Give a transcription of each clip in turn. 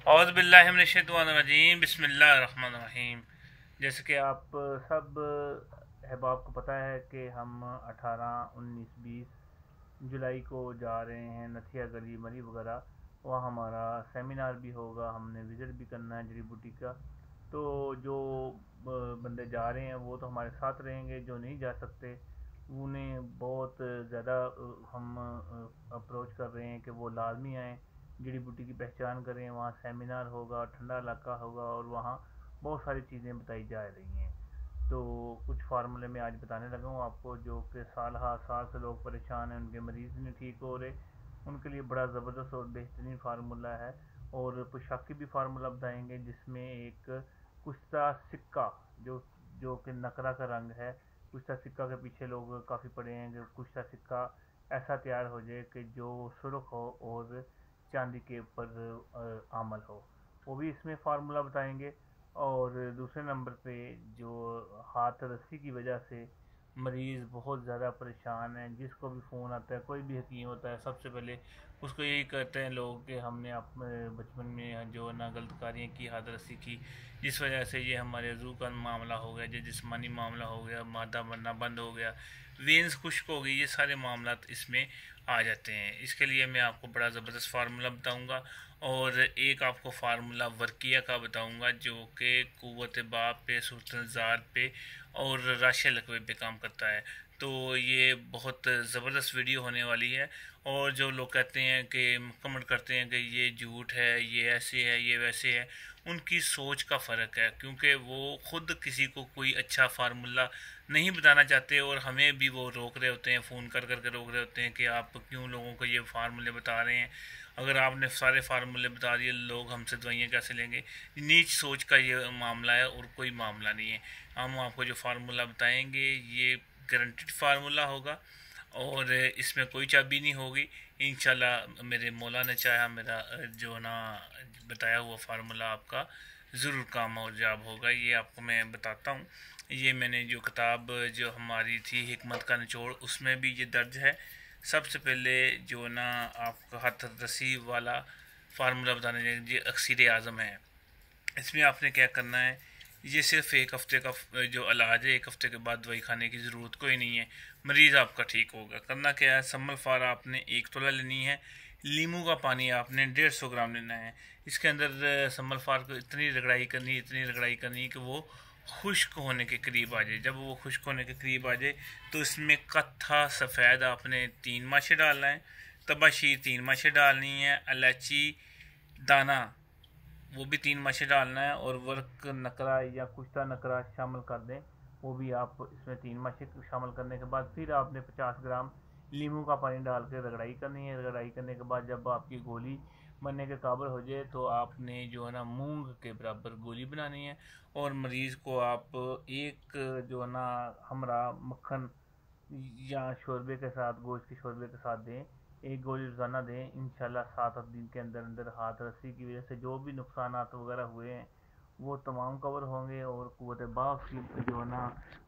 औज़ु बिल्लाहि मिनश्शैतानिर्रजीम बिस्मिल्लाहिर्रहमानिर्रहीम। जैसे कि आप सब अहबाब को पता है कि हम 18, 19, 20 जुलाई को जा रहे हैं नथिया गली मरी वगैरह। वहाँ हमारा सेमिनार भी होगा, हमने विज़िट भी करना है जड़ी बूटी का। तो जो बंदे जा रहे हैं वो तो हमारे साथ रहेंगे, जो नहीं जा सकते उन्हें बहुत ज़्यादा हम अप्रोच कर रहे हैं कि वो लाजमी आएँ, जड़ी बूटी की पहचान करें। वहाँ सेमिनार होगा, ठंडा इलाका होगा और वहाँ बहुत सारी चीज़ें बताई जा रही हैं। तो कुछ फार्मूले मैं आज बताने लगा हूँ आपको, जो कि साल हा साल से लोग परेशान हैं, उनके मरीज़ नहीं ठीक हो रहे, उनके लिए बड़ा ज़बरदस्त और बेहतरीन फार्मूला है। और पोशाकी भी फार्मूला बताएंगे जिसमें एक कुश्ता सिक्का, जो जो कि नकरा का रंग है। कुश्ता सिक्का के पीछे लोग काफ़ी पड़े हैं कि कुश्ता सिक्का ऐसा तैयार हो जाए कि जो सुर्ख हो और चांदी के ऊपर आमल हो, वो भी इसमें फार्मूला बताएंगे। और दूसरे नंबर पे जो हाथ रस्सी की वजह से मरीज़ बहुत ज़्यादा परेशान है, जिसको भी फ़ोन आता है, कोई भी हकीम होता है, सबसे पहले उसको यही कहते हैं लोग कि हमने अपने बचपन में जो ना गलतकारियाँ की, हाथ रस्सी की, जिस वजह से ये हमारे रूह का मामला हो गया, जो जिस्मानी मामला हो गया, मादा बनना बंद हो गया, वेंस खुश्क हो गई, ये सारे मामला इसमें आ जाते हैं। इसके लिए मैं आपको बड़ा ज़बरदस्त फार्मूला बताऊंगा और एक आपको फार्मूला वर्किया का बताऊंगा जो कि क़ुव्वत बाप पे, सुल्तान ज़ार पे और राशिया लकवे पे काम करता है। तो ये बहुत ज़बरदस्त वीडियो होने वाली है। और जो लोग कहते हैं कि कमेंट करते हैं कि ये झूठ है, ये ऐसे है, ये वैसे है, उनकी सोच का फ़र्क है, क्योंकि वो ख़ुद किसी को कोई अच्छा फार्मूला नहीं बताना चाहते और हमें भी वो रोक रहे होते हैं, फ़ोन कर कर के रोक रहे होते हैं कि आप क्यों लोगों को ये फार्मूले बता रहे हैं। अगर आपने सारे फार्मूले बता दिए, लोग हमसे दवाइयाँ कैसे लेंगे। नीच सोच का ये मामला है और कोई मामला नहीं है। हम आपको जो फार्मूला बताएंगे ये गारंटीड फार्मूला होगा और इसमें कोई चाबी नहीं होगी। इंशाल्लाह मेरे मौला ने चाहा, मेरा जो ना बताया हुआ फार्मूला आपका ज़रूर काम हो जाब होगा। ये आपको मैं बताता हूँ। ये मैंने जो किताब जो हमारी थी हिकमत का निचोड़, उसमें भी ये दर्ज है। सबसे पहले जो ना आपका हाथ रस्सी वाला फार्मूला बताने ये अक्सीर आज़म है। इसमें आपने क्या करना है, ये सिर्फ एक हफ़्ते का जो इलाज है, एक हफ़्ते के बाद दवाई खाने की ज़रूरत कोई नहीं है, मरीज़ आपका ठीक होगा। करना क्या है, सम्मल फार आपने 1 तोला लेनी है, लीमू का पानी आपने 150 ग्राम लेना है। इसके अंदर सम्मल फार को इतनी रगड़ाई करनी, इतनी रगड़ाई करनी कि वो खुश्क होने के करीब आ जाए। जब वो खुश्क होने के करीब आ जाए तो इसमें कत्था सफ़ेद आपने 3 माशे डालना है, तबाशी 3 माशे डालनी है, इलायची दाना वो भी 3 माशे डालना है, और वर्क नकरा या कुश्ता नकरा शामिल कर दें, वो भी आप इसमें 3 माशे शामिल करने के बाद फिर आपने 50 ग्राम लीमू का पानी डाल के रगड़ाई करनी है। रगड़ाई करने के बाद जब आपकी गोली बनने के काबिल हो जाए तो आपने जो है ना मूंग के बराबर गोली बनानी है और मरीज़ को आप एक जो है ना हमरा मक्खन या शोरबे के साथ, गोश्त के शोरबे के साथ दें। एक गोली रोज़ाना दें। इंशाल्लाह 7-8 दिन के अंदर अंदर हाथ रस्सी की वजह से जो भी नुकसान वगैरह हुए हैं वो तमाम कवर होंगे और क़ुव्वत बाक़ की जो है ना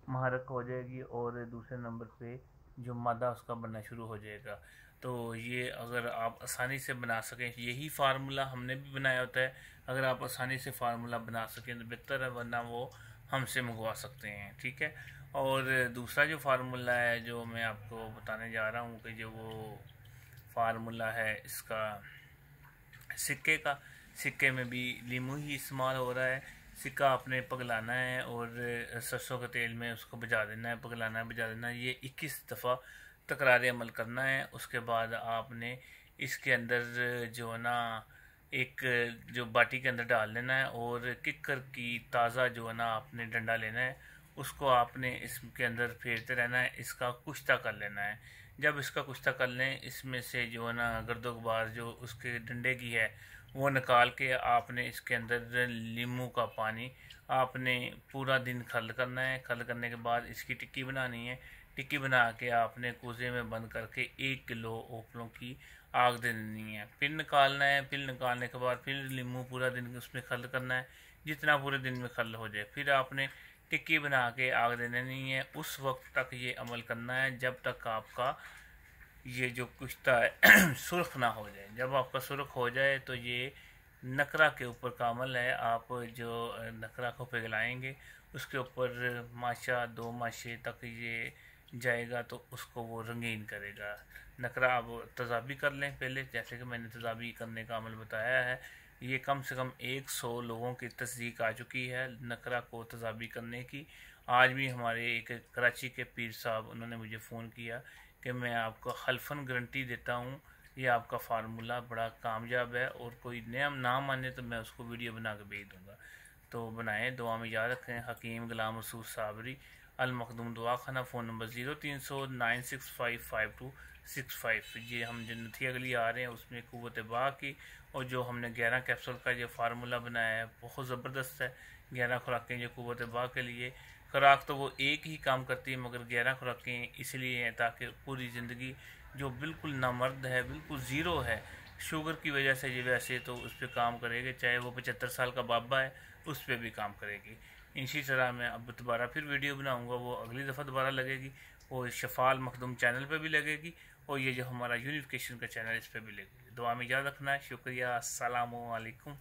महारत हो जाएगी और दूसरे नंबर पे जो मादा उसका बनना शुरू हो जाएगा। तो ये अगर आप आसानी से बना सकें, यही फार्मूला हमने भी बनाया होता है, अगर आप आसानी से फार्मूला बना सकें तो बेहतर है, वरना वो हमसे मंगवा सकते हैं। ठीक है। और दूसरा जो फार्मूला है जो मैं आपको बताने जा रहा हूँ कि जो वो फार्मूला है इसका सिक्के का, सिक्के में भी लीमू ही इस्तेमाल हो रहा है। सिक्का आपने पगलाना है और सरसों के तेल में उसको भिजा देना है, पगलाना है, भिजा देना है। ये 21 दफ़ा तकरार अमल करना है। उसके बाद आपने इसके अंदर जो है ना एक जो बाटी के अंदर डाल लेना है और किक्कर की ताज़ा जो है ना आपने डंडा लेना है, उसको आपने इसके अंदर फेरते रहना है, इसका कुश्ता कर लेना है। जब इसका कुश्ता कर लें, इसमें से जो है ना गर्दो गुबार जो उसके डंडे की है वो निकाल के आपने इसके अंदर नींबू का पानी आपने पूरा दिन खल करना है। खल करने के बाद इसकी टिक्की बनानी है। टिक्की बना के आपने कोजे में बंद करके 1 किलो ओपलों की आग दे देनी है। फिर निकालना है। फिर निकालने के बाद फिर नींबू पूरा दिन उसमें खल करना है, जितना पूरे दिन में खल हो जाए। फिर आपने टिक्की बना के आग देनी नहीं है। उस वक्त तक ये अमल करना है जब तक आपका ये जो कुश्ता है सुर्ख ना हो जाए। जब आपका सुर्ख हो जाए तो ये नकरा के ऊपर का अमल है। आप जो नकरा को पिघलाएंगे उसके ऊपर माशा 2 माशे तक ये जाएगा तो उसको वो रंगीन करेगा। नकरा आप तजाबी कर लें पहले, जैसे कि मैंने तजाबी करने का अमल बताया है। ये कम से कम 100 लोगों की तस्दीक आ चुकी है नकरा को तजाबी करने की। आज भी हमारे एक कराची के पीर साहब, उन्होंने मुझे फ़ोन किया कि मैं आपको हल्फन गारंटी देता हूँ ये आपका फार्मूला बड़ा कामयाब है, और कोई नया ना माने तो मैं उसको वीडियो बना के भेज दूँगा। तो बनाएं, दुआ में याद रखें। हकीम गुलाम रसूल साबरी, अल मखदूम दुआ खाना, फ़ोन नंबर 0309655265। ये हम जो नथिया गली आ रहे हैं उसमें क़ुव्वत बा की, और जो हमने 11 कैप्सूल का जो फार्मूला बनाया है बहुत ज़बरदस्त है। 11 खुराकें जो क़ुव्वत बा के लिए, खुराक तो वो एक ही काम करती है मगर 11 खुराकें इसलिए हैं ताकि पूरी ज़िंदगी जो बिल्कुल नामर्द है, बिल्कुल ज़ीरो है शुगर की वजह से, ये वैसे तो उस पर काम करेगी, चाहे वो 75 साल का बाबा है उस पर भी काम करेगी। इसी तरह मैं अब दोबारा फिर वीडियो बनाऊंगा, वो अगली दफ़ा दोबारा लगेगी, वो शफ़ाल मखदूम चैनल पे भी लगेगी, और ये जो हमारा यूनिफिकेशन का चैनल इस पर भी लगेगी। दुआ में याद रखना है। शुक्रिया। अस्सलामु अलैकुम।